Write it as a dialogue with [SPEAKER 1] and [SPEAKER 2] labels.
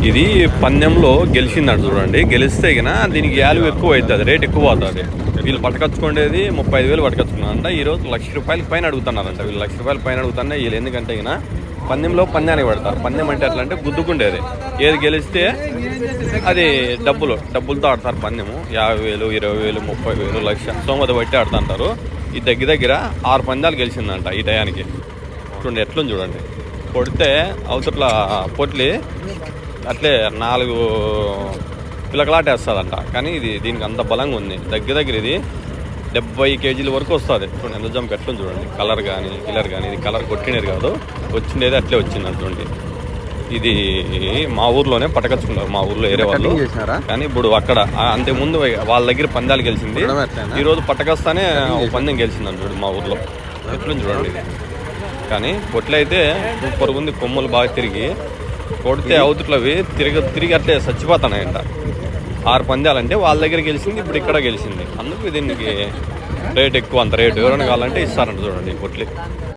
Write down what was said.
[SPEAKER 1] ఇది పందెంలో గెలిచిందంట చూడండి. గెలిస్తే గిన దీనికి వాల్యూ ఎక్కువ అవుతుంది, రేట్ ఎక్కువ అవుతుంది. వీళ్ళు పట్టుకొచ్చుకునేది 35,000 పట్టుకొచ్చుకున్నారంట. ఈరోజు ₹1,00,000 పైన అడుగుతున్నారంట. వీళ్ళు ₹1,00,000 పైన అడుగుతున్నా. వీళ్ళు ఎందుకంటే గిన పందెంలో పందానికి పెడతారు. పందెం అంటే ఎట్లా అంటే గుద్దుకుండేది. ఏది గెలిస్తే అది డబ్బులతో ఆడతారు పందెము. 50,000, 20,000, 30,000, లక్ష సోమత బట్టి ఆడుతుంటారు. ఈ దగ్గర 6 పందాలు గెలిచిందంట ఈ టయానికి. చూడండి ఎట్లుంది చూడండి. కొడితే అవతల పొట్లి అట్లే 4 పిలకలాటేస్తుందంట. కానీ దీనికి అంత బలంగా ఉంది. దగ్గర ఇది 70 కేజీల వరకు వస్తుంది. చూడండి ఎంత జంప్ ఎట్లుంది చూడండి. కలర్ కానీ ఇది కలర్ కొట్టినది కాదు, వచ్చిండేది అట్లే వచ్చింది చూడండి. ఇది మా ఊర్లోనే పట్టకచ్చుకున్నారు, మా ఊర్లో వేరే వాళ్ళు. కానీ ఇప్పుడు అక్కడ అంతకుముందు వాళ్ళ దగ్గర పందాలు గెలిచింది. ఈరోజు పట్టకస్తానే పందెం గెలిచిందని చూడండి మా ఊర్లో. ఎట్లుంది చూడండి ఇది. కానీ పొట్లయితే సూపర్గా ఉంది. కొమ్మలు బాగా తిరిగి కొడితే అవుతుట్లవి తిరిగి అట్లే చచ్చిపోతాయంట. 6 పందాలంటే వాళ్ళ దగ్గర గెలిచింది, ఇప్పుడు ఇక్కడ గెలిచింది. అందుకు దీనికి రేట్ ఎక్కువ. అంత రేటు ఎవరైనా కావాలంటే ఇస్తారంట చూడండి పొట్లి.